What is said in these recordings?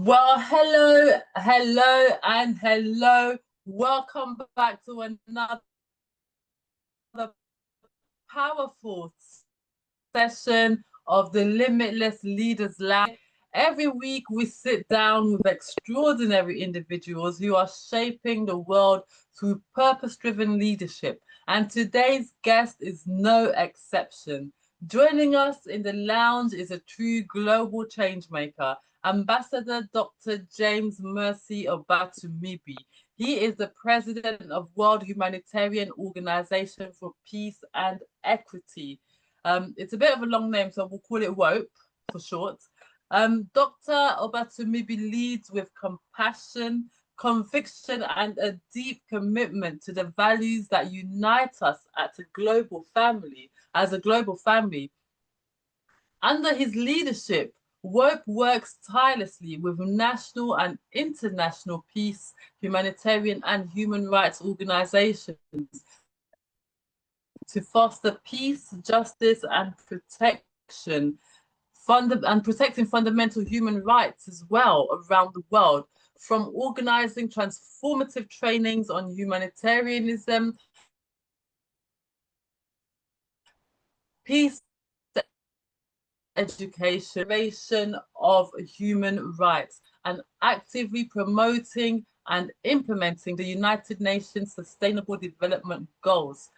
Well, and hello. Welcome back to another powerful session of the Limitless Leaders Lounge. Every week, we sit down with extraordinary individuals who are shaping the world through purpose-driven leadership. And today's guest is no exception. Joining us in the lounge is a true global change maker, Ambassador Dr. James Mercy Obatunmibi. He is the president of World Humanitarian Organization for Peace and Equity. It's a bit of a long name, so we'll call it WOPE for short. Dr. Obatunmibi leads with compassion, conviction, and a deep commitment to the values that unite us as a global family. Under his leadership, WOPE works tirelessly with national and international peace, humanitarian, and human rights organizations to foster peace, justice, and protecting fundamental human rights as well around the world, from organizing transformative trainings on humanitarianism, peace, education of human rights, and actively promoting and implementing the United Nations Sustainable Development Goals.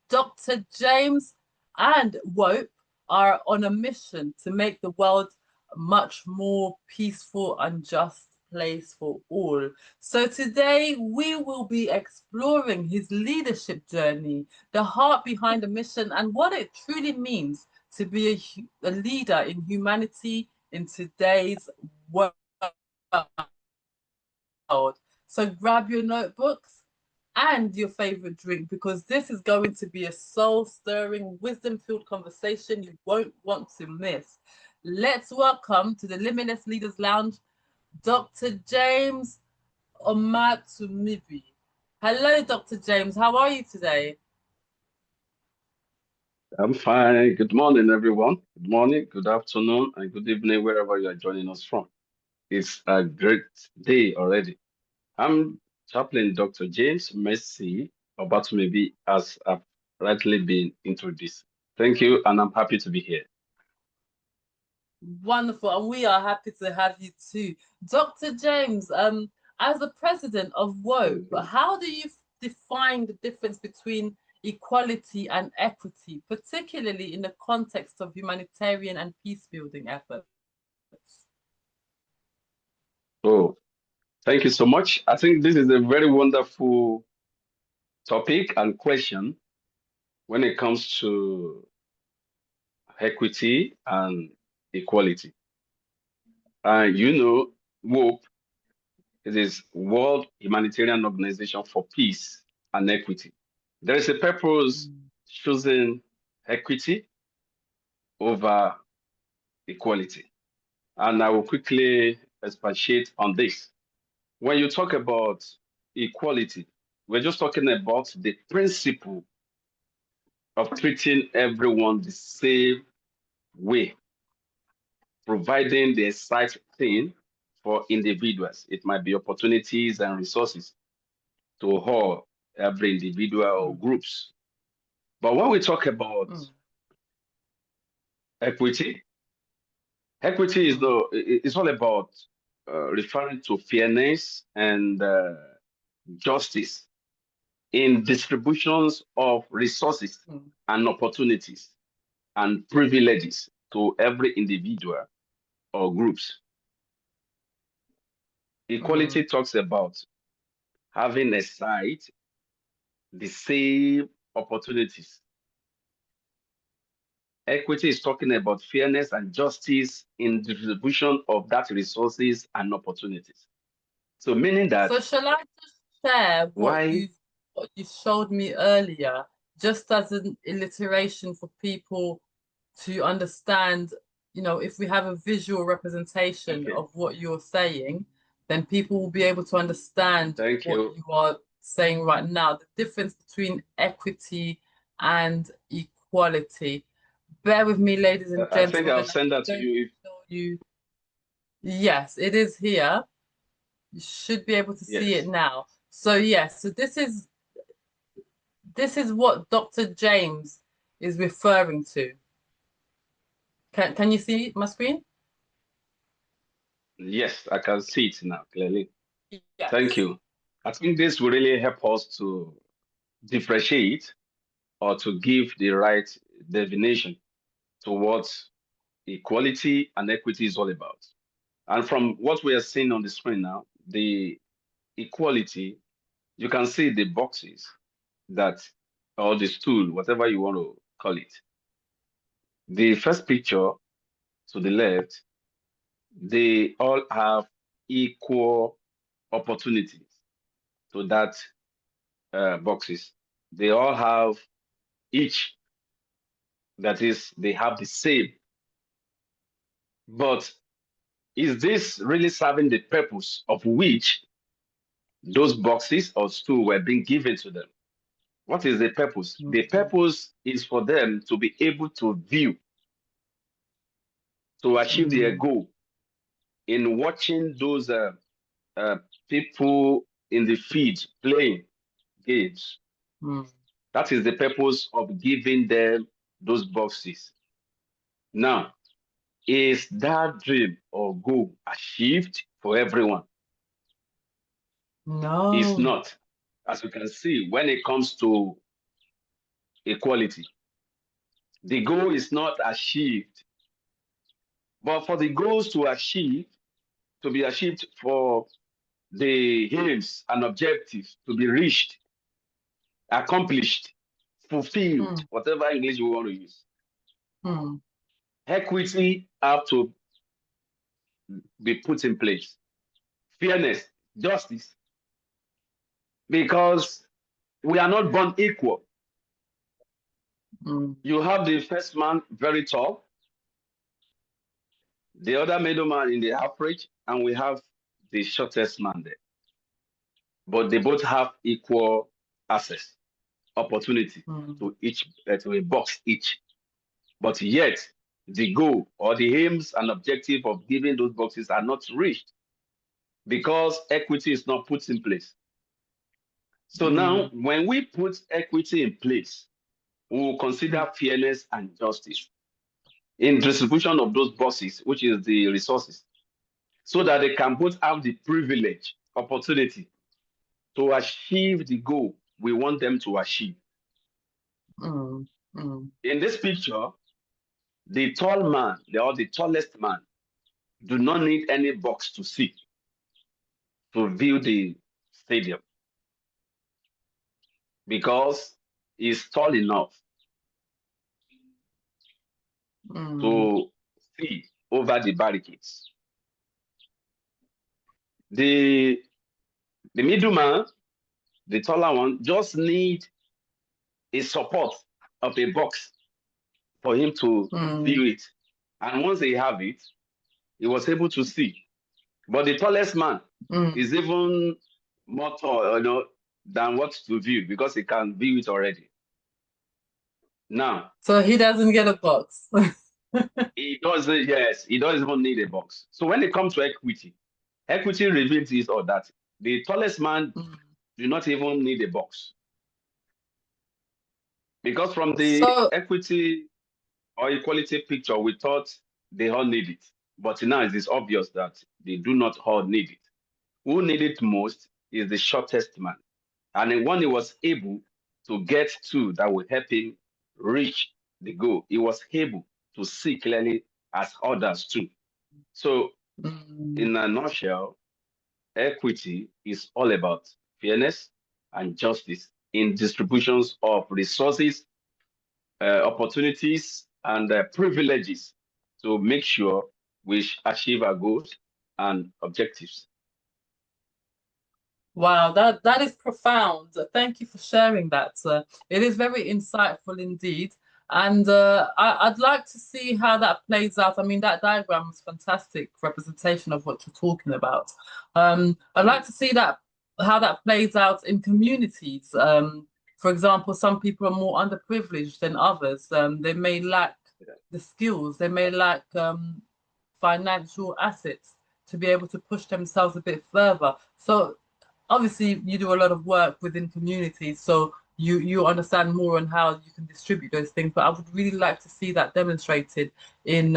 Dr. James and WOPE are on a mission to make the world a much more peaceful and just place for all. So today we will be exploring his leadership journey, the heart behind the mission, and what it truly means to be a leader in humanity in today's world. So grab your notebooks and your favorite drink, because this is going to be a soul-stirring, wisdom-filled conversation you won't want to miss. Let's welcome to the Limitless Leaders Lounge, Dr. James Obatunmibi. Hello, Dr. James. How are you today? I'm fine. Good morning, everyone. Good morning, good afternoon, and good evening, wherever you are joining us from. It's a great day already. I'm Chaplain Dr. James Mercy Obatunmibi, as I've rightly been introduced. Thank you, and I'm happy to be here. Wonderful, and we are happy to have you too. Dr. James, as the president of WOPE, how do you define the difference between equality and equity, particularly in the context of humanitarian and peace-building efforts? Oh, thank you so much. I think this is a very wonderful topic and question when it comes to equity and equality. WOPE, it is World Humanitarian Organization for Peace and Equity. There is a purpose choosing equity over equality. And I will quickly expatiate on this. When you talk about equality, we're just talking about the principle of treating everyone the same way, providing the exact thing for individuals. It might be opportunities and resources to all, every individual or groups. But when we talk about equity, equity is it's all about referring to fairness and justice in distributions of resources and opportunities and privileges to every individual or groups. Equality talks about having a side, the same opportunities. Equity is talking about fairness and justice in distribution of that resources and opportunities. So meaning that. So shall I just share what you showed me earlier, just as an illustration for people to understand, if we have a visual representation of what you're saying, then people will be able to understand what you are saying right now, the difference between equity and equality. Bear with me, ladies and gentlemen. I think I'll send that to you. Yes, it is here. You should be able to see it Yes. now. So yes, so this is what Dr. James is referring to. Can you see my screen? Yes, I can see it now clearly. Thank Yes. you. I think this will really help us to differentiate or to give the right definition to what equality and equity is all about. And from what we are seeing on the screen now, the equality, you can see the boxes that, or the stool, whatever you want to call it. The first picture to the left, they all have equal opportunities to that boxes. They all have each, that is, they have the same. But is this really serving the purpose of which those boxes or stool were being given to them? What is the purpose? The Mm, purpose is for them to be able to view, to achieve their mm, goal in watching those uh, people in the field playing games. mm. That is the purpose of giving them those boxes. Now, is that dream or goal achieved for everyone? It's No. not. As you can see, when it comes to equality, the goal is not achieved. But for the goals to be achieved, for the aims and objectives to be reached, accomplished, fulfilled, Mm, whatever English you want to use, mm, equity have to be put in place. Fairness, justice, because we are not born equal. mm, You have the first man very tall, the other middleman in the average, and we have the shortest man there. But they both have equal access, opportunity mm, to each to a box each. But yet, the goal or the aims and objective of giving those boxes are not reached because equity is not put in place. So now, mm, when we put equity in place, we will consider fairness and justice in distribution of those boxes, which is the resources, so that they can both have the privilege, opportunity to achieve the goal we want them to achieve. mm, mm, In this picture, the tall man, or the tallest man, do not need any box to see to view the stadium because he's tall enough mm, to see over the barricades. The the middleman, the taller one, just need a support of a box for him to mm, view it. And once he have it, he was able to see. But the tallest man mm. is even more tall, than what to view because he can view it already. Now, So he doesn't get a box. he doesn't, yes, he doesn't even need a box. So when it comes to equity, equity reveals this or that. The tallest man Mm. do not even need a box because from the So, equity or equality picture, we thought they all need it. But now it is obvious that they do not all need it. Who need it most is the shortest man. And then when he was able to get to that will help him reach the goal, he was able to see clearly as others too. So, mm, in a nutshell, equity is all about fairness and justice in distributions of resources, opportunities, and privileges to make sure we achieve our goals and objectives. wow, that is profound. Thank you for sharing that. It is very insightful indeed. And I'd like to see how that plays out. I mean, that diagram is fantastic representation of what you're talking about. I'd like Mm. to see that how that plays out in communities. For example, some people are more underprivileged than others. They may lack the skills, they may lack financial assets to be able to push themselves a bit further. So obviously you do a lot of work within communities, so you understand more on how you can distribute those things. But I would really like to see that demonstrated in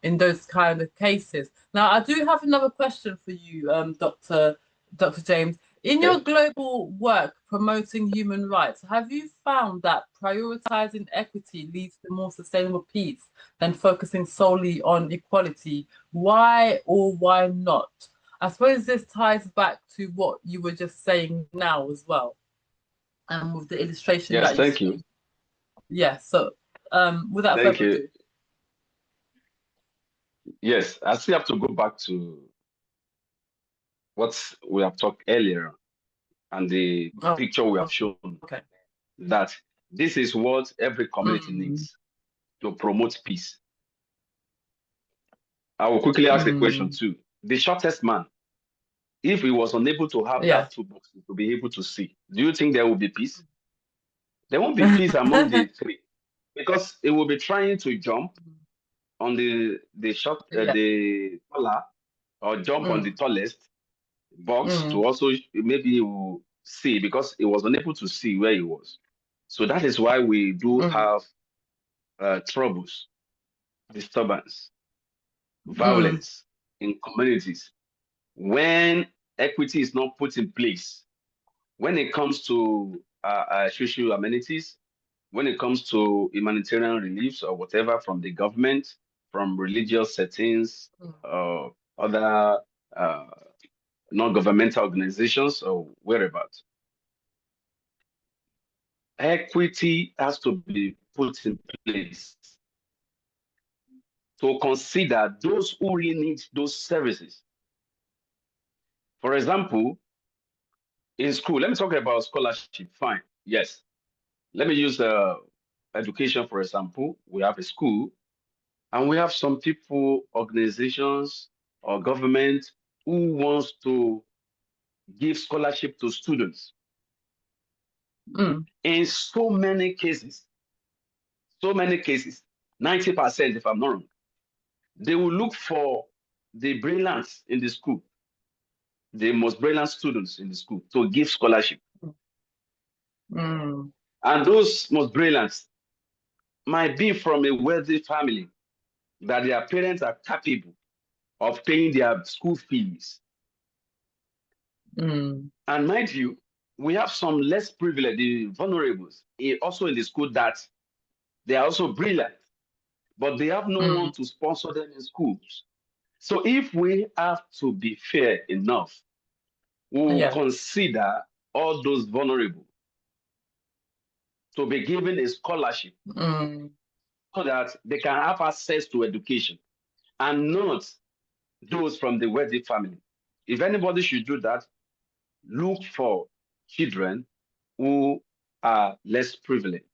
those kind of cases. Now, I do have another question for you, Dr. James. In your Okay. global work promoting human rights, have you found that prioritizing equity leads to more sustainable peace than focusing solely on equality? Why or why not? I suppose this ties back to what you were just saying now as well, and with the illustration Yes, that you thank you. see. Yeah, so without Thank further you. ado. Yes, I still have to go back to what we have talked earlier and the Oh, picture we have shown, okay. that this is what every community Mm, needs to promote peace. I will quickly ask a question mm, too. The shortest man, if he was unable to have yeah. that toolbox to be able to see, do you think there will be peace? There won't be peace among the three, because he will be trying to jump on the short Yeah. the taller, or jump on the Mm, tallest box mm, to also maybe he will see, because he was unable to see where he was. So that is why we do mm, have troubles, disturbance, mm, violence in communities when equity is not put in place. When it comes to social amenities, when it comes to humanitarian reliefs or whatever from the government, from religious settings, mm, other uh, non-governmental organizations or whereabouts, equity has to be put in place to consider those who really need those services. For example, in school, let me talk about scholarship. Fine, yes. Let me use education, for example. We have a school, and we have some people, organizations, or government who wants to give scholarship to students. mm. In so many cases, 90%, if I'm not wrong, they will look for the brilliance in the school, the most brilliant students in the school, to give scholarship. Mm, And those most brilliant might be from a wealthy family, that their parents are capable of paying their school fees. mm, And mind you, we have some less privileged, the vulnerables, also in the school, that they are also brilliant, but they have no mm. one to sponsor them in schools. So if we have to be fair enough, we will Yeah. consider all those vulnerable to be given a scholarship Mm, so that they can have access to education, and not those from the wealthy family. If anybody should do that, look for children who are less privileged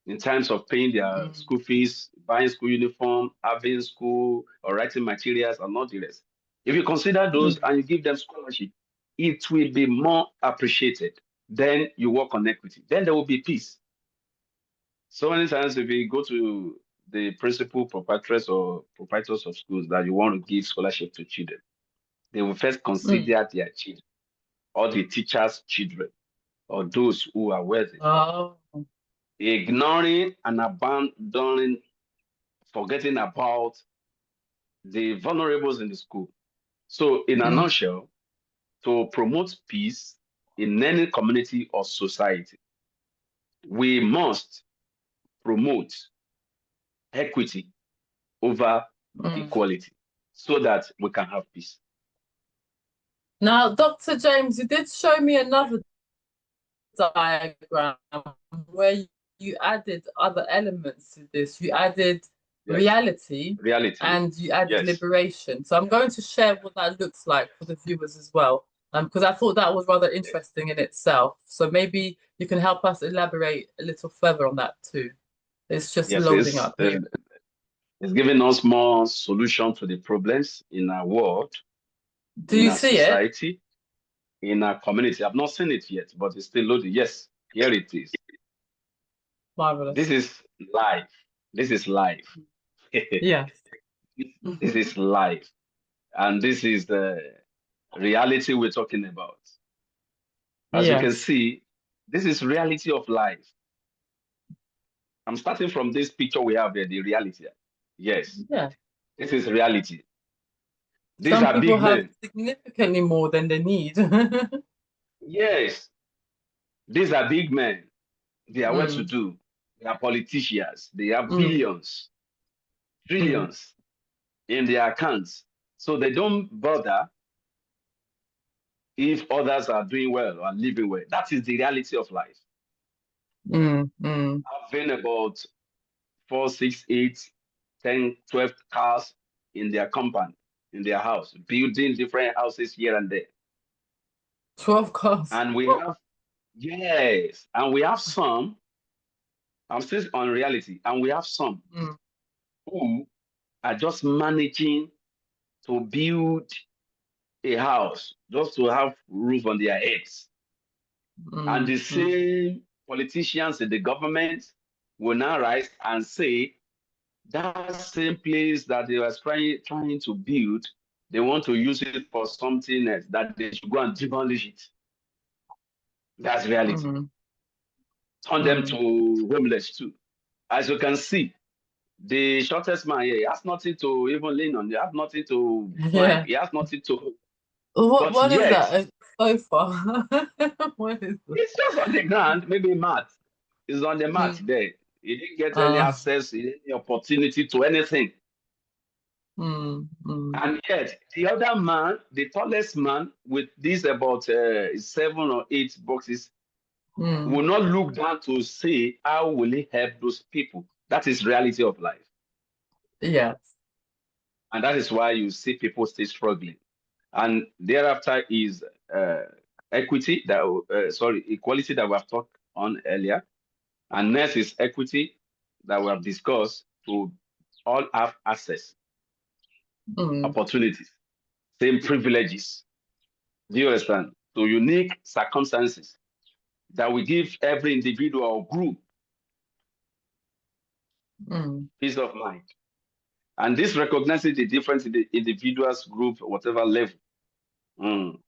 in terms of paying their mm, school fees, buying school uniform, having school or writing materials, and not the rest. If you consider those mm. and you give them scholarship, it will be more appreciated. Then you work on equity. Then there will be peace. So many times, if you go to the principal proprietors or proprietors of schools that you want to give scholarship to children, they will first Mm. consider their children, or the teachers' children, or those who are wealthy, Oh. ignoring and abandoning, forgetting about the vulnerables in the school. So, in a Mm, nutshell, to promote peace in any community or society, we must promote equity over mm. equality so that we can have peace. Now, Dr. James, you did show me another diagram where you added other elements to this. You added Yes, reality reality. and you added Yes, liberation. So I'm going to share what that looks like for the viewers as well, because I thought that was rather yes, interesting in itself. So maybe you can help us elaborate a little further on that too. It's just yes. loading up here. It's giving us more solution to the problems in our world, Do in you our see it? society, in our community. I've not seen it yet, but it's still loading. Yes, here it is. This Marvelous. is live. This is live. Yes. This is live. And this is the reality we're talking about. As you can Yes. see, this is reality of life. I'm starting from this picture we have here, the reality. Yes, Yeah. this is reality. These Some are people big have men. significantly more than they need. Yes, these are big men. They are well to Mm, do. They are politicians. They have mm, billions, mm, trillions in their accounts. So they don't bother if others are doing well or living well. That is the reality of life. mm. Having about 4, 6, 8, 10, 12 cars in their compound, in their house, building different houses here and there. 12 cars. And we have, yes, and we have some, I'm still on reality, and we have some Mm, who are just managing to build a house just to have roof on their heads. And the mm. same politicians in the government will now rise and say that same place that they were trying to build, they want to use it for something else, that they should go and demolish it. That's reality. Mm, Turn them mm. to homeless too. As you can see, the shortest man here, he has nothing to even lean on, he has nothing to climb, Yeah. he has nothing to, but What is yet, that? A sofa? What is that? it's just on the ground, maybe mat. It's on the mat Mm, there. He didn't get any uh, access, any opportunity to anything. mm. And yet, the other man, the tallest man with these about 7 or 8 boxes, Mm. will not look down to say how will he help those people. That is reality of life. Yes. And that is why you see people still struggling. And thereafter is uh, equity, equality that we have talked on earlier. And next is equity that we have discussed to all have access, Mm. opportunities, same privileges. Do you understand? To unique circumstances that will give every individual or group Mm. peace of mind. And this recognizes the difference in the individual's group, whatever level mm,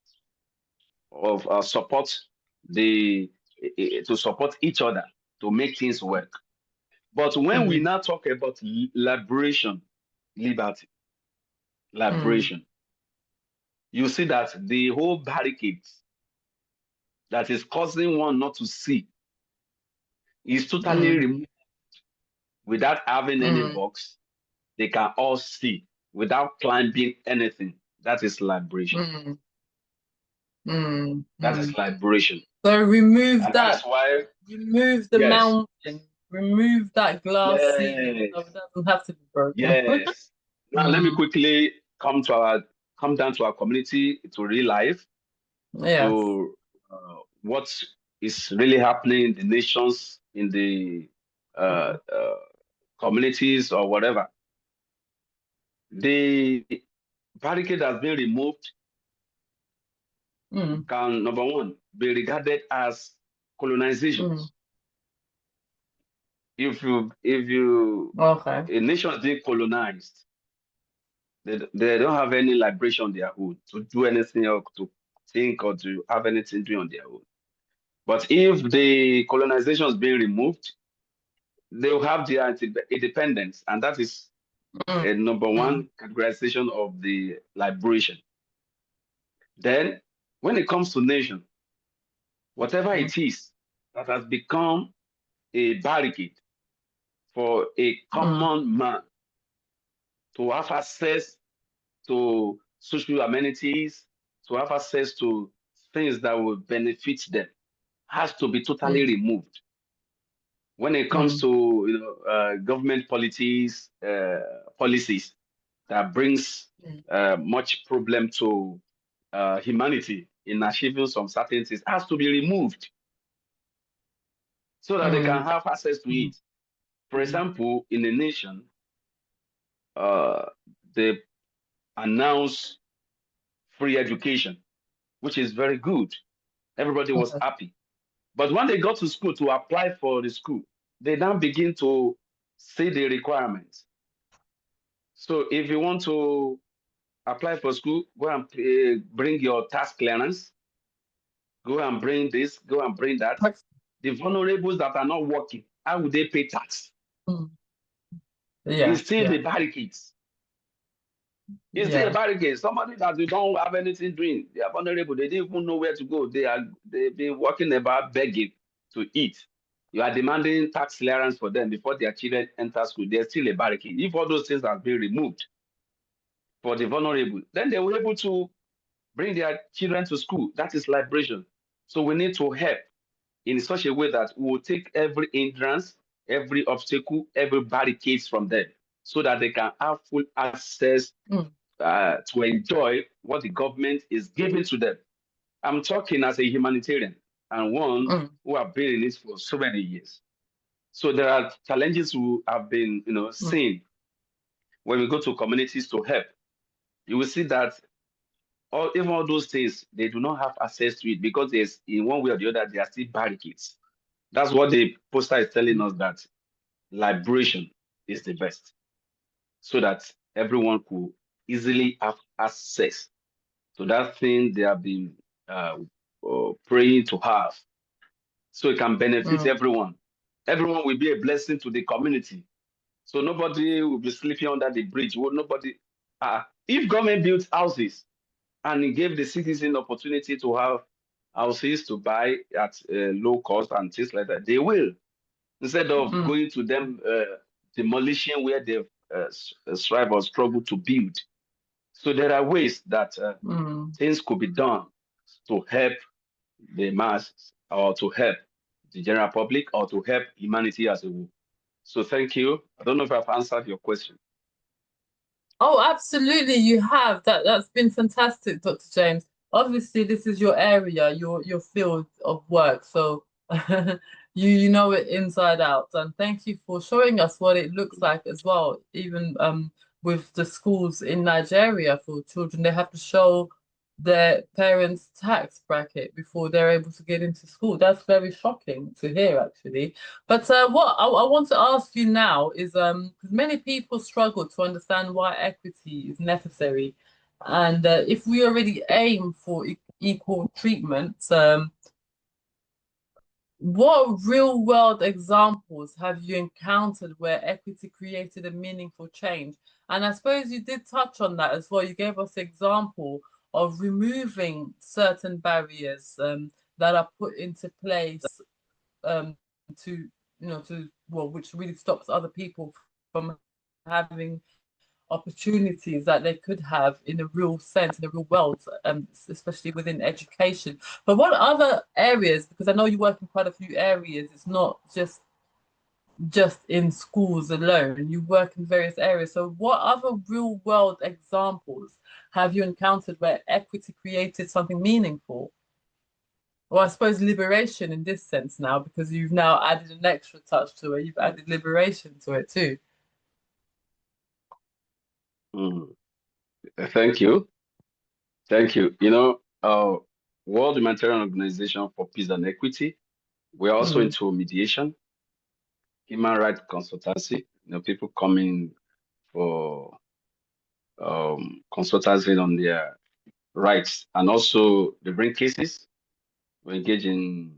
of support, to support each other to make things work. But when we Mm. now talk about liberation, liberty, Mm. liberation, you see that the whole barricade that is causing one not to see is totally Mm. removed without having any Mm. box. They can all see without climbing anything. That is liberation. Mm. Mm. That is Mm. liberation. So And that is why, remove the yes, mountain, remove that glass ceiling yes, so it doesn't have to be broken. yes. Now let me Mm. quickly come down to our community, to real life, Yes. to what is really happening in the nations, in the uh, Mm. uh, communities or whatever. The barricade has been removed Mm. can, number one, be regarded as colonization. Mm. If Okay. a nation is being colonized, they don't have any liberation on their own to do anything or to think or to have anything doing on their own. But if the colonization is being removed, they'll have their independence, and that is Mm. a number Mm. one categorization of the liberation. Then, when it comes to nation, whatever Mm. it is that has become a barricade for a Mm. common man to have access to social amenities, to have access to things that will benefit them, has to be totally Mm. removed. When it comes Mm. to government policies that brings Mm. much problem to humanity in achieving some certain things, has to be removed so that they can Mm. have access to Mm. it. For example, in a nation, uh, they announce free education, which is very good. Everybody was Okay. happy. But when they got to school to apply for the school, they now begin to see the requirements. So if you want to apply for school, go and bring your tax clearance, go and bring this, go and bring that. The vulnerables that are not working, how would they pay tax? Yeah, It's still the barricades. It's still a barricade. Somebody that they don't have anything doing, they are vulnerable. They didn't even know where to go. They've been working about begging to eat. You are demanding tax clearance for them before their children enter school. There's still a barricade. If all those things have been removed for the vulnerable, then they were able to bring their children to school. That is liberation. So we need to help in such a way that we will take every hindrance, every obstacle, every barricades from them so that they can have full access to enjoy what the government is giving to them. I'm talking as a humanitarian and one who have been in it for so many years. So there are challenges we have been, seeing when we go to communities to help. You will see that even all those things, they do not have access to it because there's in one way or the other, there are still barricades. That's what the poster is telling us, that liberation is the best, so that everyone could easily have access to that thing they have been praying to have, so it can benefit everyone. Everyone will be a blessing to the community. So nobody will be sleeping under the bridge. Well, nobody. If government built houses and it gave the citizen opportunity to have houses to buy at low cost and things like that, they will, instead of going to them demolition where they've strive or struggle to build. So there are ways that things could be done to help the masses, or to help the general public, or to help humanity as a whole. So thank you. I don't know if I've answered your question. Oh, absolutely, you have. That's been fantastic, Dr. James. Obviously, this is your area, your field of work, so you know it inside out. And thank you for showing us what it looks like as well. Even with the schools in Nigeria for children, they have to show their parents' tax bracket before they're able to get into school. That's very shocking to hear, actually. But what I want to ask you now is, because many people struggle to understand why equity is necessary, and if we already aim for equal treatment, what real world examples have you encountered where equity created a meaningful change? And I suppose you did touch on that as well. You gave us an example of removing certain barriers that are put into place to, well, which really stops other people from having opportunities that they could have in the real sense, in the real world, especially within education. But what other areas, because I know you work in quite a few areas, it's not just in schools alone, you work in various areas. So what other real world examples have you encountered where equity created something meaningful? Or I suppose liberation in this sense now, because you've now added an extra touch to it. You've added liberation to it too. Thank you. Thank you. World Humanitarian Organization for Peace and Equity, we're also into mediation, human rights consultancy, people coming for consultancy on their rights. And also they bring cases. We engage in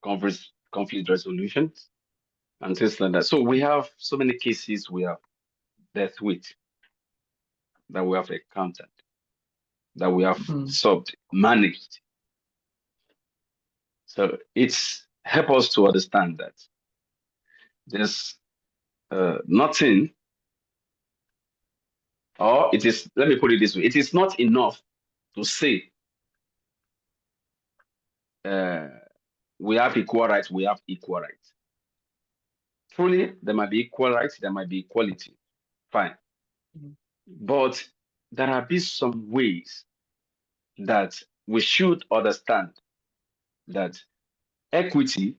conflict resolutions and things like that. So we have so many cases we have dealt with, that we have encountered, that we have solved, managed. So it's help us to understand that there's nothing, or it is, let me put it this way, it is not enough to say we have equal rights, we have equal rights. Truly, there might be equal rights, there might be equality, fine. But there have been some ways that we should understand that equity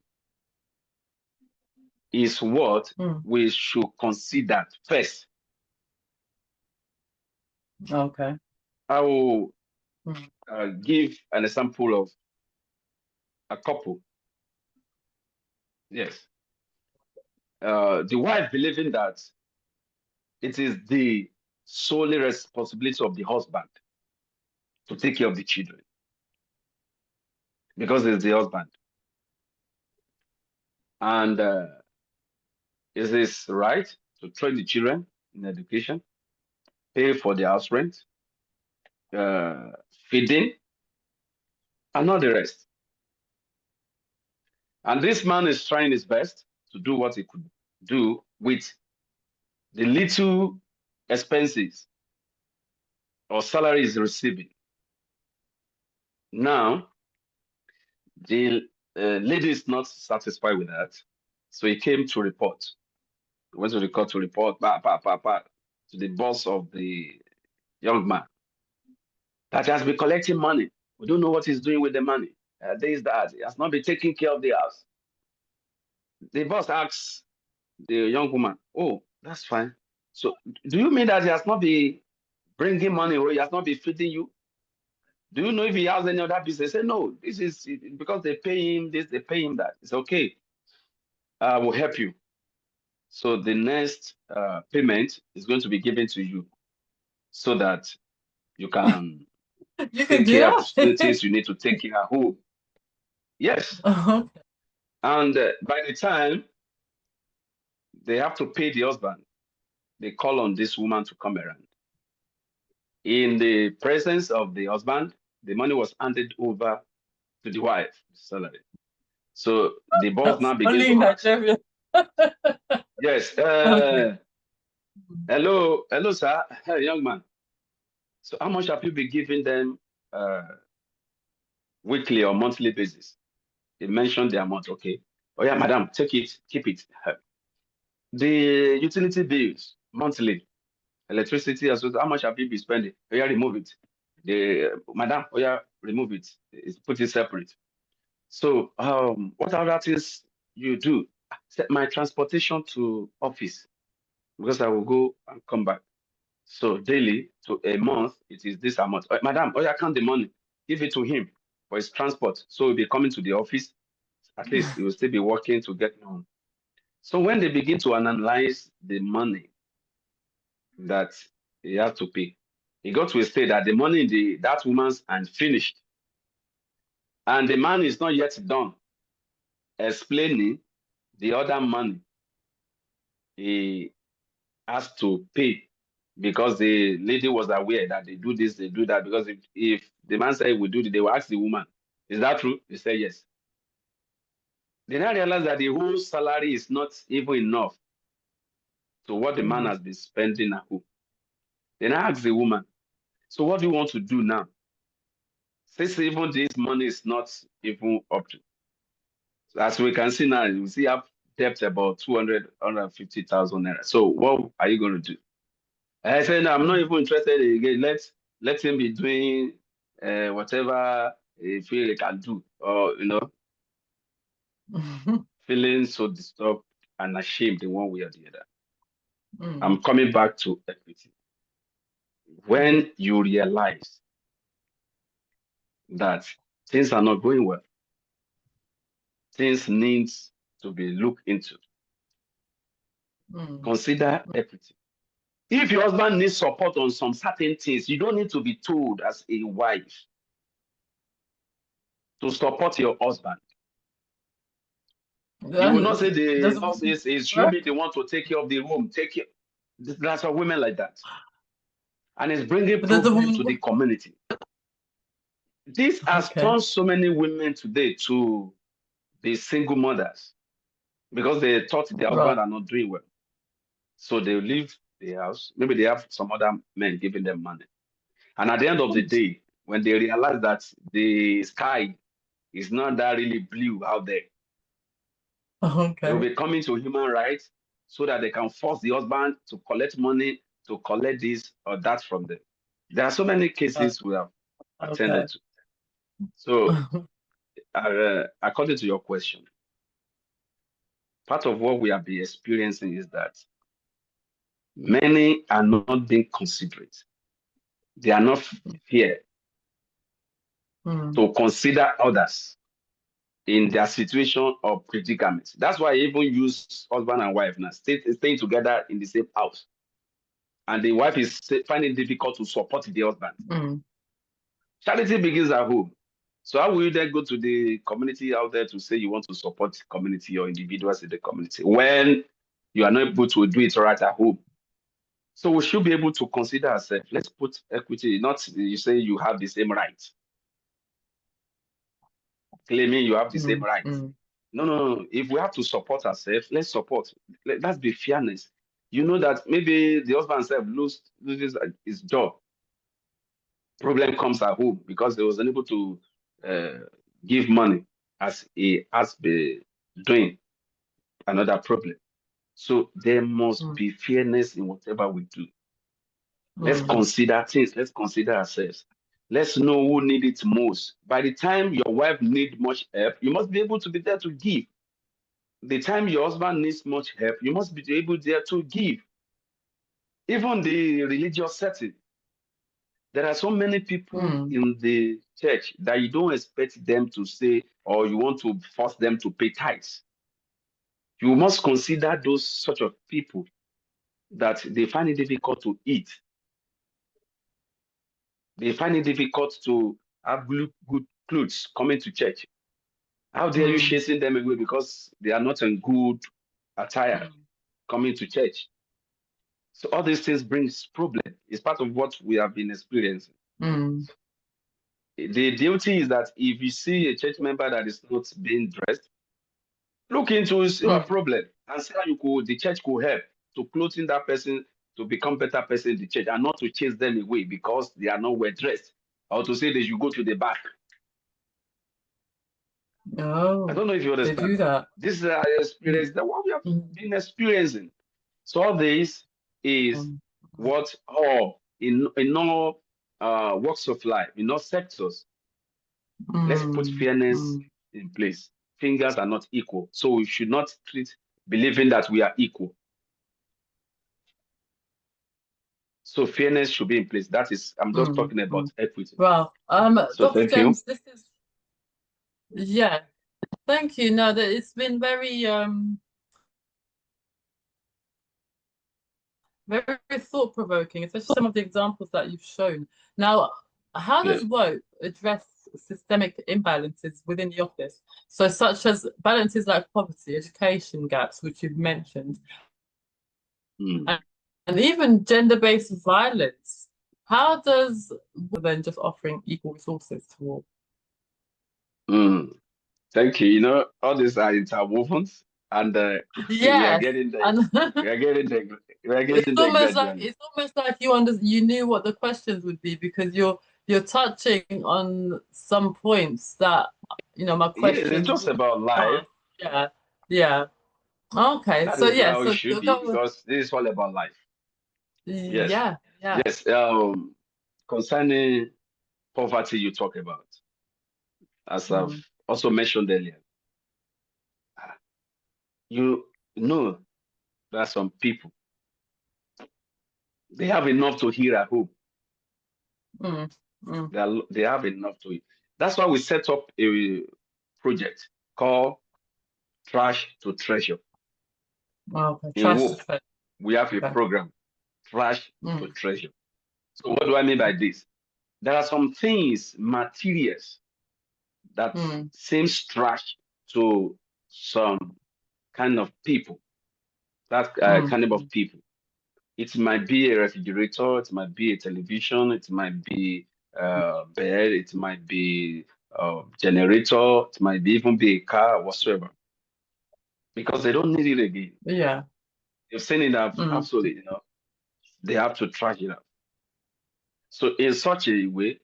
is what we should consider first. Okay. I will give an example of a couple. Yes. The wife believing that it is the solely responsibility of the husband to take care of the children because it's the husband. And is this right to train the children in education, pay for the house rent, feeding, and not the rest? And this man is trying his best to do what he could do with the little expenses or salary he's receiving. Now, the lady is not satisfied with that. So he came to report. He went to the court to report to the boss of the young man that he has been collecting money. We don't know what he's doing with the money. This, that. He has not been taking care of the house. The boss asks the young woman, oh, that's fine. So do you mean that he has not been bringing money or he has not been feeding you? Do you know if he has any other business? Say, no, this is because they pay him this, they pay him that. It's okay. I will help you. So the next payment is going to be given to you so that you can You can take do care of that. the things you need to take care of home. Yes. Okay. And by the time they have to pay the husband, they call on this woman to come around. In the presence of the husband, the money was handed over to the wife, the salary. So the boss That's now begin only to in ask, Nigeria. yes, Okay. hello, sir, hey, young man. So how much have you been giving them uh, weekly or monthly basis? They mentioned the amount. Okay. Oh yeah, madam, take it, keep it. The utility bills monthly, electricity, as well. How much have you been spending? Oh yeah, remove it. The madam, oh yeah, remove it. Put it separate. So what other things you do? My transportation to office because I will go and come back. So daily to a month, it is this amount. Madam, oh yeah, count the money. Give it to him for his transport. So he'll be coming to the office. At least he will still be working to get home. So when they begin to analyze the money that he has to pay, he got to a state that the money in that woman's hand finished. And the man is not yet done explaining the other money he has to pay because the lady was aware that they do this, they do that. Because if the man said we do it, they will ask the woman, is that true? They say yes. They now realize that the whole salary is not even enough to what the man has been spending at home. They now ask the woman, so what do you want to do now? Since even this money is not even up to. So as we can see now, you see have debt about 200, 150,000 naira. So what are you going to do? I said, no, I'm not even interested in again. Let him be doing whatever he feel he can do, or feeling so disturbed and ashamed in one way or the other. I'm coming back to equity. When you realize that things are not going well, things needs to be looked into. Consider equity. If your husband needs support on some certain things, you don't need to be told as a wife to support your husband. You will not say the house is should be the one to take care of the home. Take care. That's for women like that. And it's bringing problem to the community. This has turned so many women today to be single mothers because they thought their husband are not doing well. So they leave the house. Maybe they have some other men giving them money. And at the end of the day, when they realize that the sky is not that really blue out there, they will be coming to human rights so that they can force the husband to collect money, to collect this or that from them. There are so many cases we have attended to. So, according to your question, part of what we have been experiencing is that many are not being considerate. They are not here to consider others in their situation or predicament. That's why I even use husband and wife now, staying together in the same house. and the wife is finding it difficult to support the husband. Charity begins at home. So how will you then go to the community out there to say you want to support community or individuals in the community when you are not able to do it right at home? So we should be able to consider ourselves. Let's put equity, not you say you have the same rights, claiming you have the same rights. No. If we have to support ourselves, let's support. Let's be fairness. You know that maybe the husband self loses his job. Problem comes at home because he was unable to give money as he has been doing another problem. So there must be fairness in whatever we do. Let's consider things. Let's consider ourselves. Let's know who needs it most. By the time your wife needs much help, you must be able to be there to give. The time your husband needs much help, you must be able there to give. Even the religious setting, there are so many people in the church that you don't expect them to say, or you want to force them to pay tithes. You must consider those sort of people that they find it difficult to eat. They find it difficult to have good clothes coming to church. How dare you chasing them away because they are not in good attire coming to church? So all these things brings problem. It's part of what we have been experiencing. The duty is that if you see a church member that is not being dressed, look into your problem and see how the church could help to clothing that person to become better person in the church and not to chase them away because they are not well dressed or to say they should go to the back. I don't know if you understand. They do that. This is our experience, that what we have been experiencing. So all this is what all in all walks of life, in all sectors. Let's put fairness in place. Fingers are not equal, so we should not treat believing that we are equal. So fairness should be in place. That is, I'm just talking about equity. Wow. So Dr. James, this is thank you. No, that it's been very very thought-provoking, especially some of the examples that you've shown. Now, how does WOPE address systemic imbalances within the office? So such as balances like poverty, education gaps, which you've mentioned, and even gender-based violence. How does then just offering equal resources to all? Thank you. You know, all these are interwoven, and we are getting there. We are getting there. We are getting there gradually. It's almost like you knew what the questions would be because you're touching on some points that my questions. Yeah, it's just about life. Yeah. Okay. That so is yeah, how it should be because this is all about life. Yes. Yes. Concerning poverty, you talk about, as I've also mentioned earlier, you know, there are some people they have enough to hear at home. They have enough to eat. That's why we set up a project called Trash to Treasure. In WOPE, we have a program, Trash to Treasure. So what do I mean by this? There are some things, materials, that seems trash to some kind of people, that kind of people. It might be a refrigerator, it might be a television, it might be a bed, it might be a generator, it might be even be a car, whatsoever. Because they don't need it again. Yeah. They've seen it absolutely, they have to trash it out. So in such a way,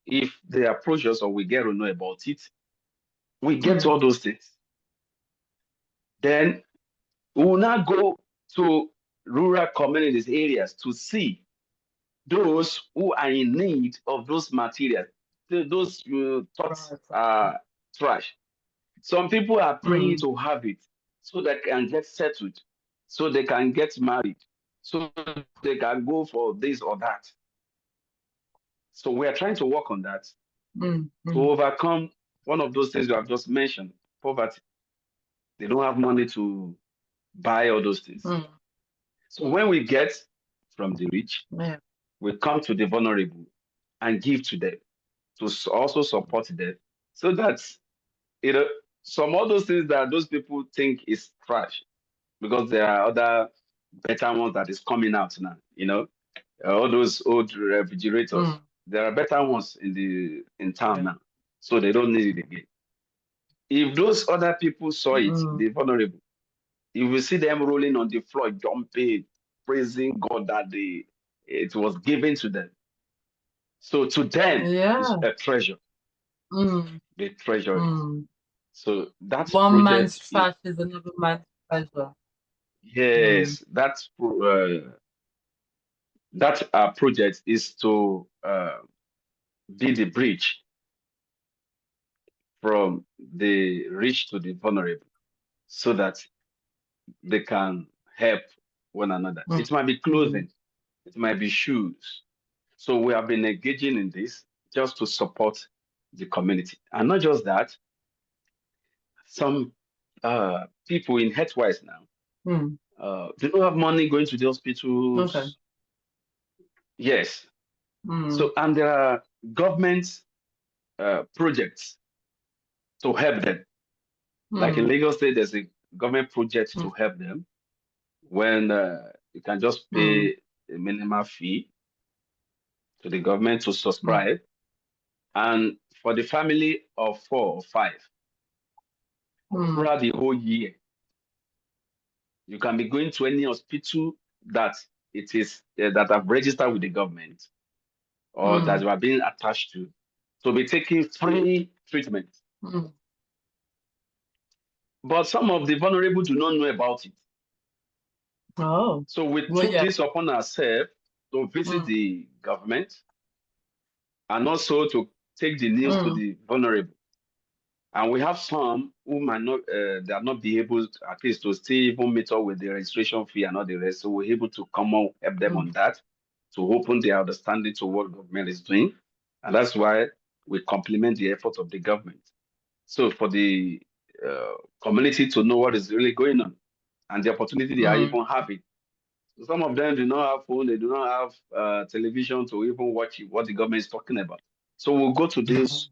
if they approach us or we get to know about it, we get all those things. Then we will now go to rural communities areas to see those who are in need of those materials. Those thoughts are trash. Some people are praying to have it so they can get settled, so they can get married, so they can go for this or that. So we are trying to work on that to overcome one of those things you have just mentioned, poverty. They don't have money to buy all those things. So when we get from the rich, Yeah. we come to the vulnerable and give to them to also support them, so that some of those things that those people think is trash, because there are other better ones that is coming out now. All those old refrigerators, there are better ones in town now, so they don't need it again. If those other people saw it, the vulnerable, you will see them rolling on the floor, jumping, praising God that it was given to them. So to them, it's a treasure. They treasure it. So that One man's project trash is another man's treasure. yes, that project is to be the bridge from the rich to the vulnerable, so that they can help one another. It might be clothing, it might be shoes. So we have been engaging in this just to support the community. And not just that, some people in health-wise now do not have money going to the hospitals. Okay. Yes. So, and there are government projects to help them. Like in Lagos State, there's a government project to help them when you can just pay a minimal fee to the government to subscribe. And for the family of 4 or 5, throughout the whole year, you can be going to any hospital that it is that have registered with the government or that you are being attached to be taking free treatment. But some of the vulnerable do not know about it. Oh. So we took this upon ourselves to visit the government and also to take the news to the vulnerable. And we have some who might not, they are not be able to, at least to still even meet up with the registration fee and all the rest. So we're able to come on, help them on that, to open their understanding to what government is doing. And that's why we complement the effort of the government. So for the community to know what is really going on and the opportunity they are even having. So some of them do not have phone, they do not have television to even watch what the government is talking about. So we'll go to these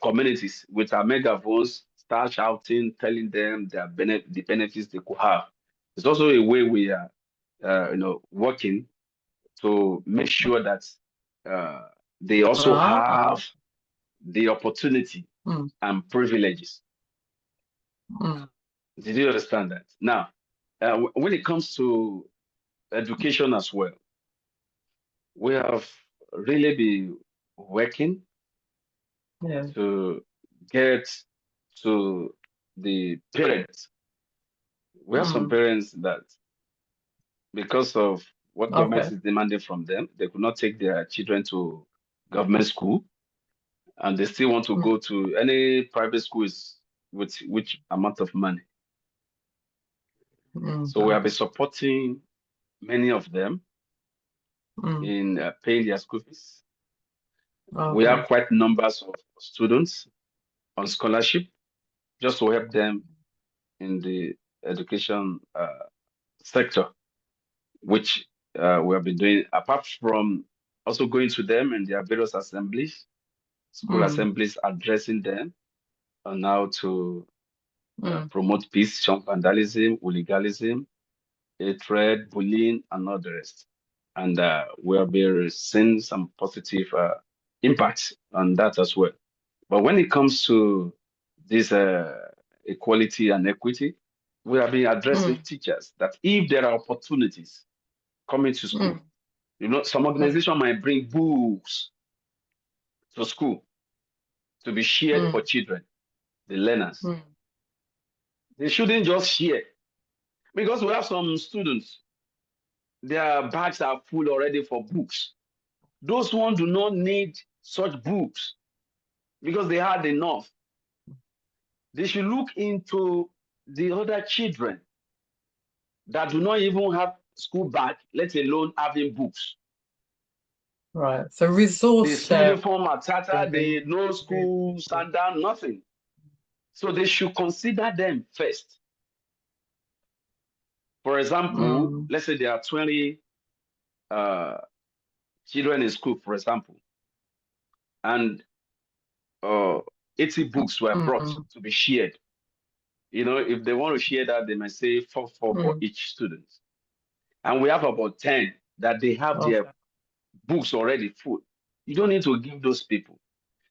communities with our megaphones, start shouting, telling them the benefits they could have. It's also a way we are, working to make sure that they also have the opportunity and privileges. Did you understand that? Now, when it comes to education as well, we have really been working to get to the parents. We have some parents that, because of what government is demanding from them, they could not take their children to government school, and they still want to go to any private schools with which amount of money. So we have been supporting many of them in paying their school fees. We have quite numbers of students on scholarship just to help them in the education sector, which we have been doing, apart from also going to them in their various assemblies, school assemblies, addressing them on how to promote peace, shun vandalism, hooliganism, hatred, bullying, and all the rest. And we have been seeing some positive impacts on that as well. But when it comes to this equality and equity, we have been addressing teachers that if there are opportunities coming to school, some organization might bring books to school to be shared for children, the learners. They shouldn't just share, because we have some students, their bags are full already for books. Those ones do not need such books because they had enough. They should look into the other children that do not even have school bag, let alone having books. Right. So resource the school share. uniform are tattered, they no school standard, nothing. So they should consider them first For example, let's say there are 20 children in school, for example, and 80 books were brought to be shared. If they want to share that, they might say four for each student. And we have about 10 that they have their books already full. You don't need to give those people.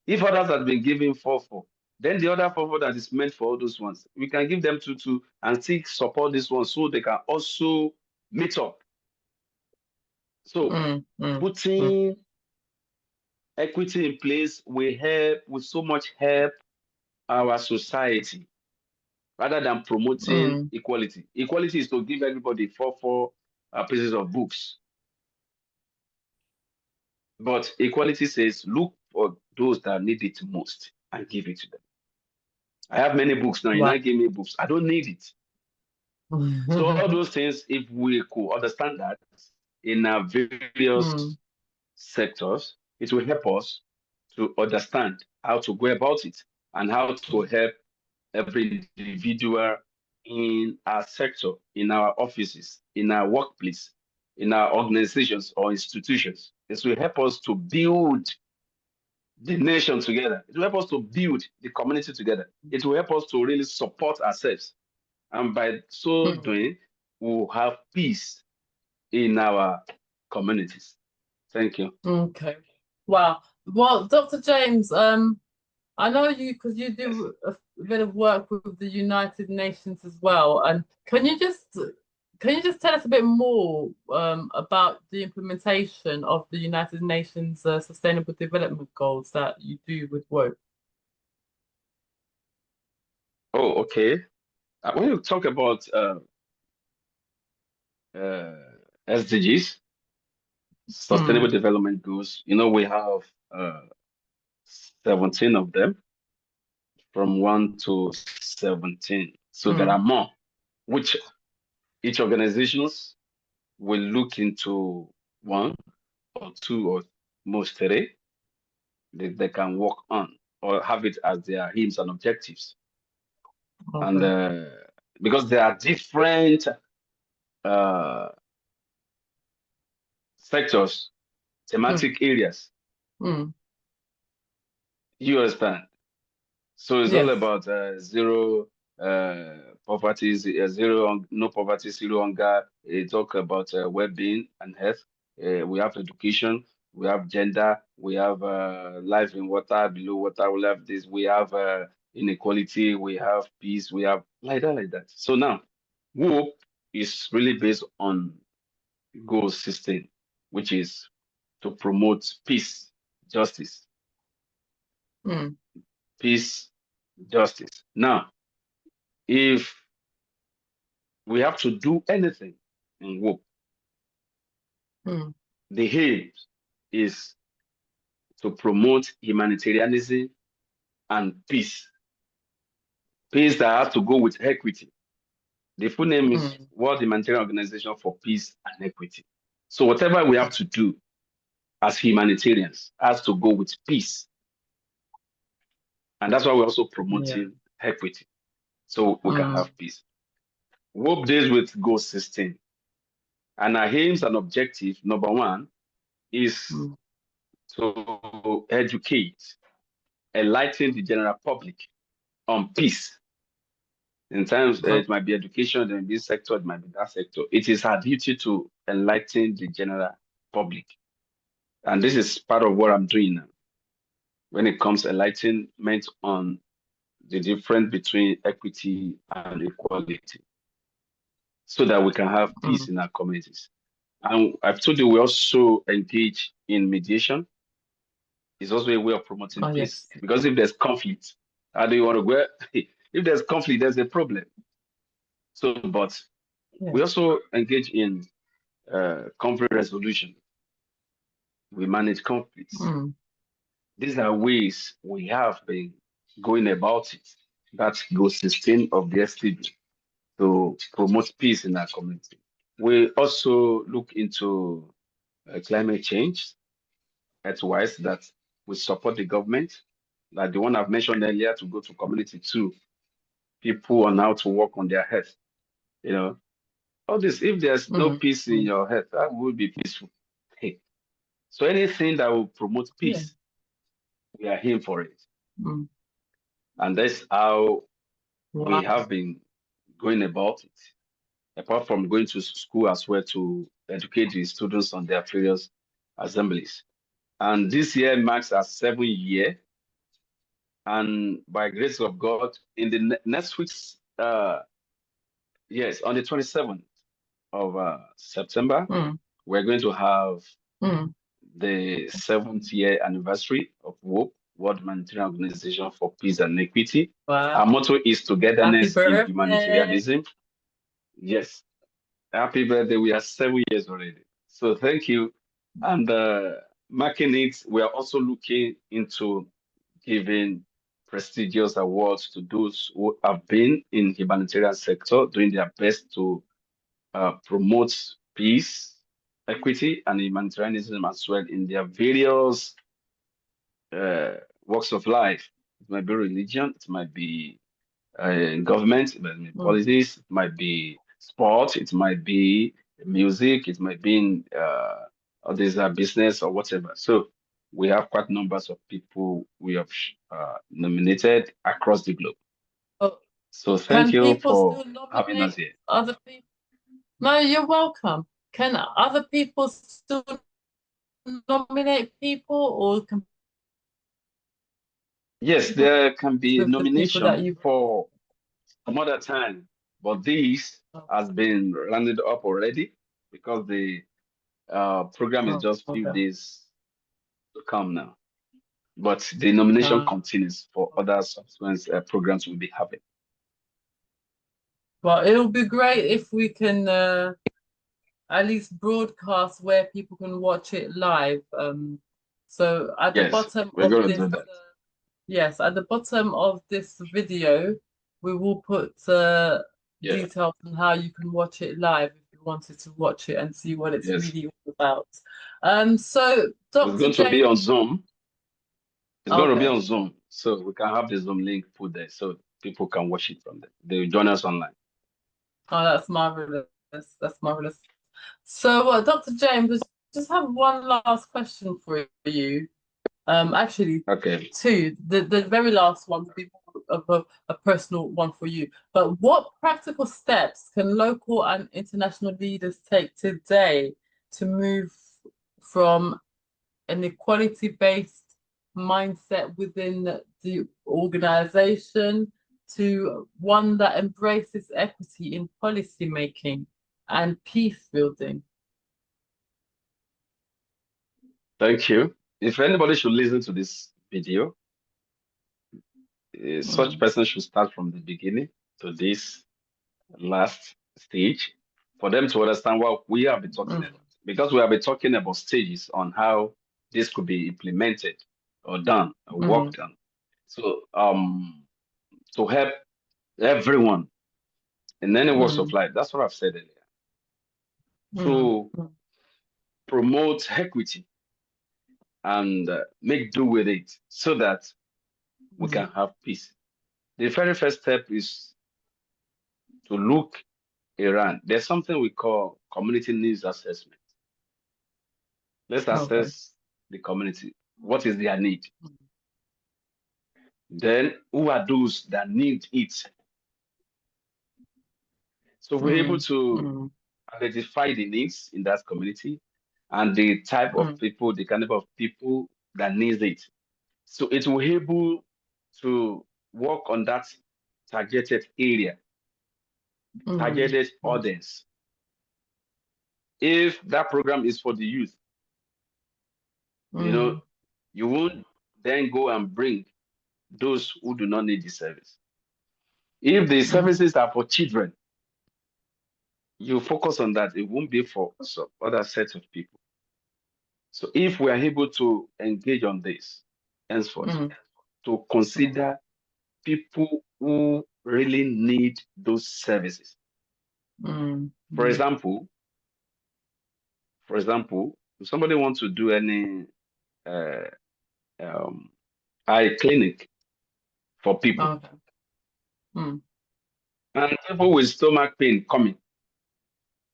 If others have been given 4, then the other 4 that is meant for all those ones, we can give them 2 and still support this one so they can also meet up. So putting equity in place will so much help our society rather than promoting equality. Equality is to give everybody 4 pieces of books. But equality says, look for those that need it most and give it to them. I have many books now. You now give me books. I don't need it. So all those things, if we could understand that in our various sectors, it will help us to understand how to go about it and how to help every individual in our sector, in our offices, in our workplace, in our organizations or institutions. This will help us to build the nation together. It will help us to build the community together. It will help us to really support ourselves. And by so doing, we'll have peace in our communities. Thank you. Okay. Wow. Well, Dr. James, I know you because you do a bit of work with the United Nations as well. And can you just tell us a bit more about the implementation of the United Nations Sustainable Development Goals that you do with work? Oh, okay. When you talk about SDGs, Sustainable Development Goals, we have 17 of them, from 1 to 17. So there are more, which each organizations will look into 1 or 2 or most 3 they can work on or have it as their aims and objectives. Okay. And because there are different sectors, thematic areas, you understand? So it's all about zero poverty, no poverty, zero hunger. It talk about well-being and health. We have education, we have gender, we have life in water, below water. We have this. We have inequality. We have peace. We have like that. So now, hope is really based on goal system, which is to promote peace, justice. Peace, justice. Now, if we have to do anything in work, the aim is to promote humanitarianism and peace. Peace that has to go with equity. The full name is World Humanitarian Organization for Peace and Equity. So whatever we have to do as humanitarians has to go with peace. And that's why we're also promoting equity, so we can have peace. Work deals with goal system. And our aims and objective, number 1, is to educate, enlighten the general public on peace. In times, it might be education, it might be this sector, it might be that sector. It is our duty to enlighten the general public. And this is part of what I'm doing now. When it comes to enlightenment on the difference between equity and equality, so that we can have peace in our communities. And I've told you, we also engage in mediation. It's also a way of promoting peace. Because if there's conflict, how do you want to go? If there's conflict, there's a problem. So, but we also engage in conflict resolution. We manage conflicts. These are ways we have been going about it. That's the system of the STD to promote peace in our community. We also look into climate change, earthwise, that we support the government, like the one I've mentioned earlier, to go to community 2, people on how to work on their health, All this, if there's no Mm. peace in your head, that will be peaceful. Hey. So anything that will promote Yeah. peace, we are here for it. Mm. And that's how we Wow. have been going about it. Apart from going to school as well to educate the students on their various assemblies. And this year marks our 7th year. And by grace of God, in the next week's, yes, on the 27th of September, Mm. we're going to have Mm. the 7th year anniversary of WOP, World Humanitarian Organization for Peace and Equity. Wow. Our motto is Happy togetherness in birthday. humanitarianism. Yes, happy birthday. We are 7 years already. So thank you. And marking it, we are also looking into giving prestigious awards to those who have been in humanitarian sector, doing their best to promote peace, equity, and humanitarianism as well in their various uh, walks of life. It might be religion, it might be government, it might be Mm. politics, it might be sport, it might be music, it might be in others business or whatever. So we have quite numbers of people we have nominated across the globe. Oh, So thank can you people for still having us nominate here. other people? No, you're welcome. Can other people still nominate people, or can Yes, people there can be with the people that nomination you? for some other time, but this Oh, has been rounded up already because the program is oh, just few okay. days to come now. But the nomination Uh, continues for other subsequent programs we'll be having. well, it'll be great if we can at least broadcast where people can watch it live. So at the Yes, bottom we're of going to this, do that. yes, at the bottom of this video, we will put Yeah, details on how you can watch it live if you wanted to watch it and see what it's yes. really all about. So It's Dr. going to be on James, Zoom. It's going to be okay. on Zoom. So we can have the Zoom link put there so people can watch it from there. They will join us online. Oh, that's marvelous. That's marvelous. So, Dr. James, I just have one last question for you. Actually, Okay. two. The very last one would be more of a personal one for you. But what practical steps can local and international leaders take today to move from an equality-based mindset within the organization to one that embraces equity in policy making and peace building? Thank you. If anybody should listen to this video, such Mm, person should start from the beginning to this last stage for them to understand what we have been talking mm, about. Because we have been talking about stages on how this could be implemented or done or mm, worked on. So to help everyone in any walks of mm, life, that's what I've said earlier, mm, to promote equity and make do with it so that we mm, can have peace. The very first step is to look around. There's something we call community needs assessment. Let's okay. assess the community. What is their need? Then who are those that need it? So we're able Mm, to mm, identify the needs in that community and the type of mm, people, the kind of people that needs it. So it will able to work on that targeted area, mm, targeted mm, audience. If that program is for the youth, you know, mm, you won't then go and bring those who do not need the service. If the mm, services are for children, you focus on that. It won't be for some other sets of people. So if we are able to engage on this, henceforth, mm, to consider people who really need those services. mm, For mm. example, if somebody wants to do any uh, um, eye clinic for people, Okay. Mm, and people with stomach pain coming,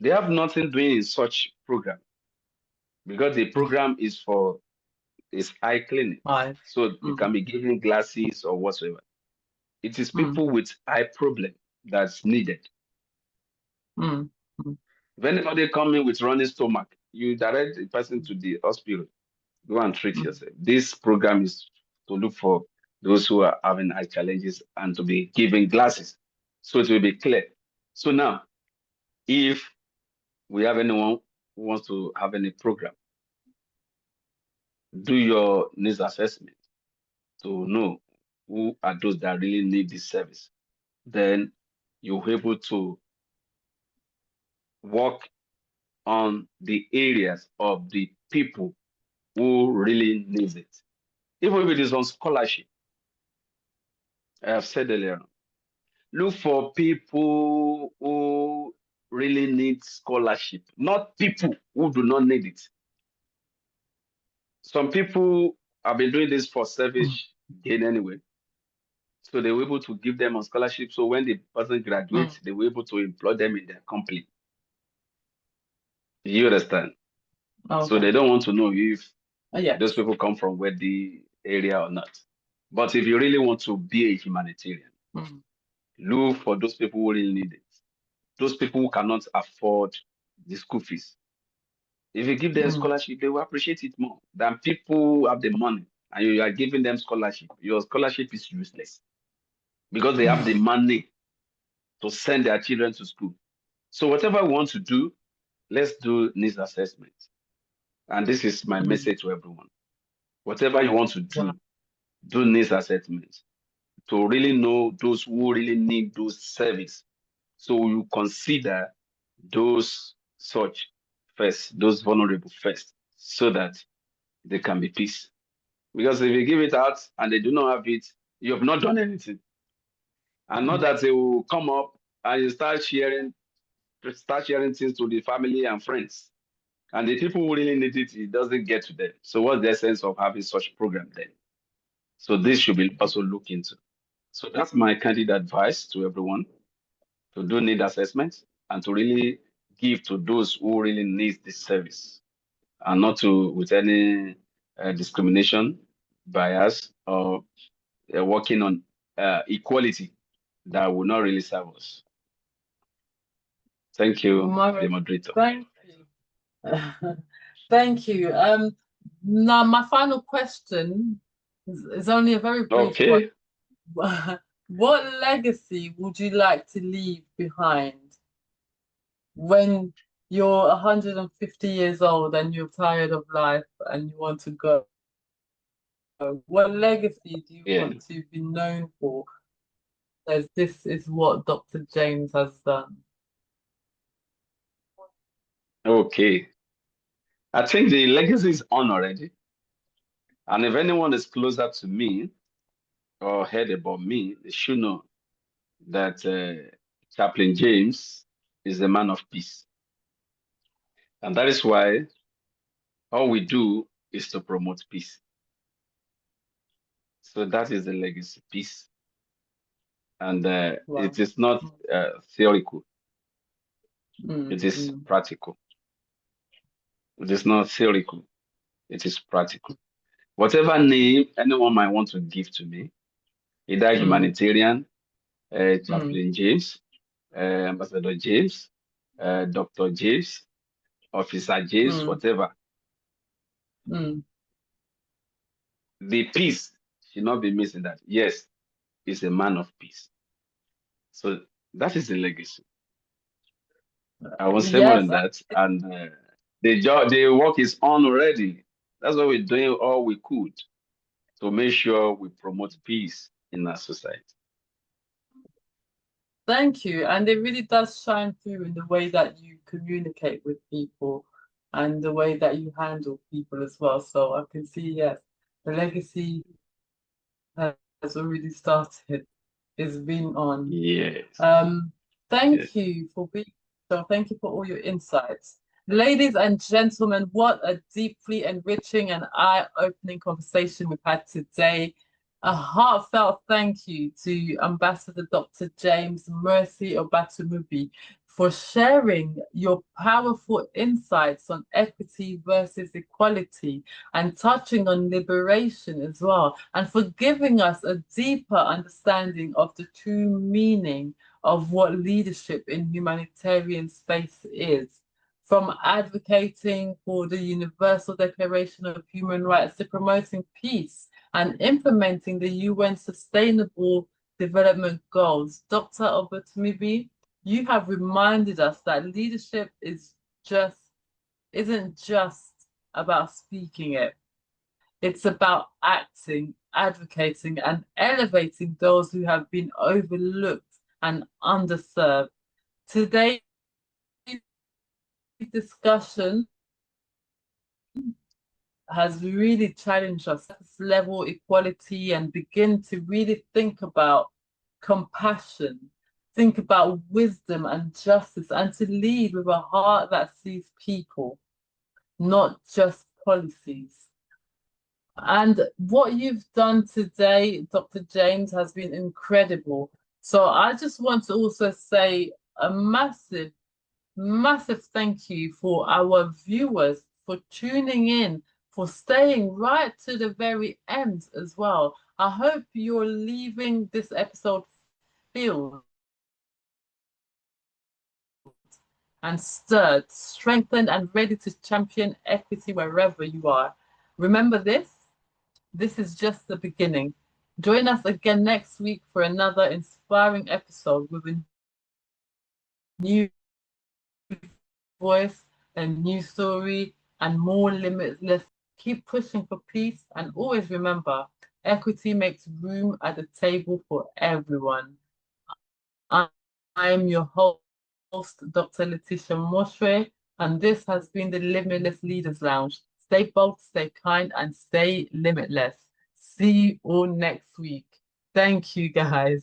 They have nothing doing in such program because the program is eye clinic. Right. So you can be given glasses or whatsoever. It is Mm. people with eye problem that's needed. Mm. Mm. If anybody come in with running stomach, you direct the person to the hospital. Go and treat yourself. This program is to look for those who are having eye challenges and to be given glasses. So it will be clear. So now, if we have anyone who wants to have any program, do your needs assessment to know who are those that really need this service. Then you're able to work on the areas of the people who really needs it. Even if it is on scholarship, I have said earlier, look for people who really need scholarship, not people who do not need it. Some people have been doing this for service gain anyway. So they were able to give them on scholarship. So when the person graduates, they were able to employ them in their company. You understand? Okay. So they don't want to know if Yes. those people come from wealthy area or not. But if you really want to be a humanitarian, look for those people who really need it. Those people who cannot afford the school fees. If you give them scholarship, they will appreciate it more than people who have the money and you are giving them scholarship. Your scholarship is useless because they have the money to send their children to school. So whatever we want to do, let's do needs assessment. And this is my message to everyone. Whatever you want to do needs assessment to really know those who really need those service. So you consider those such first, those vulnerable first, so that there can be peace. Because if you give it out and they do not have it, you have not done anything. And not that they will come up and you start sharing things to the family and friends. And the people who really need it, it doesn't get to them. So what's the essence of having such program then? So this should be also looked into. So that's my candid advice to everyone to do need assessment and to really give to those who really need this service and not to with any discrimination, bias, or working on equality that will not really serve us. Thank you, the moderator. Thank you. Thank you. Now my final question is only a very brief Okay. one. What legacy would you like to leave behind when you're 150 years old and you're tired of life and you want to go? What legacy do you want to be known for? As this is what Dr. James has done. Okay. I think the legacy is on already. And if anyone is closer to me or heard about me, they should know that Chaplain James is a man of peace. And that is why all we do is to promote peace. So that is the legacy, peace. And it is not theoretical. It is practical. It is not theoretical. It is practical. Whatever name anyone might want to give to me, either humanitarian, Chaplain James, Ambassador James, Dr. James, Officer James, whatever. The peace should not be missing that. Yes, he's a man of peace. So that is the legacy. I won't say more than that. And the work is on already. That's why we're doing all we could to make sure we promote peace in our society. Thank you. And it really does shine through in the way that you communicate with people and the way that you handle people as well. So I can see, yes, the legacy has already started. It's been on. Yes. Thank you for being so. Thank you for all your insights. Ladies and gentlemen, what a deeply enriching and eye-opening conversation we've had today. A heartfelt thank you to Ambassador Dr. James Mercy Obatunmibi for sharing your powerful insights on equity versus equality and touching on liberation as well, and for giving us a deeper understanding of the true meaning of what leadership in humanitarian space is. From advocating for the Universal Declaration of Human Rights to promoting peace and implementing the UN Sustainable Development Goals, Dr. Obatunmibi, you have reminded us that leadership isn't just about speaking it. It's about acting, advocating, and elevating those who have been overlooked and underserved. Today's discussion has really challenged us to level equality and begin to really think about compassion, think about wisdom and justice, and to lead with a heart that sees people, not just policies. And what you've done today, Dr. James, has been incredible. So I just want to also say a massive, massive thank you for our viewers for tuning in, for staying right to the very end as well. I hope you're leaving this episode filled and stirred, strengthened, and ready to champion equity wherever you are. Remember this is just the beginning. Join us again next week for another inspiring episode with a new voice, a new story, and more limitless. Keep pushing for peace, and always remember, equity makes room at the table for everyone. I am your host, Dr. Leticia Moshwe, and this has been the Limitless Leaders Lounge. Stay bold, stay kind, and stay limitless. See you all next week. Thank you, guys.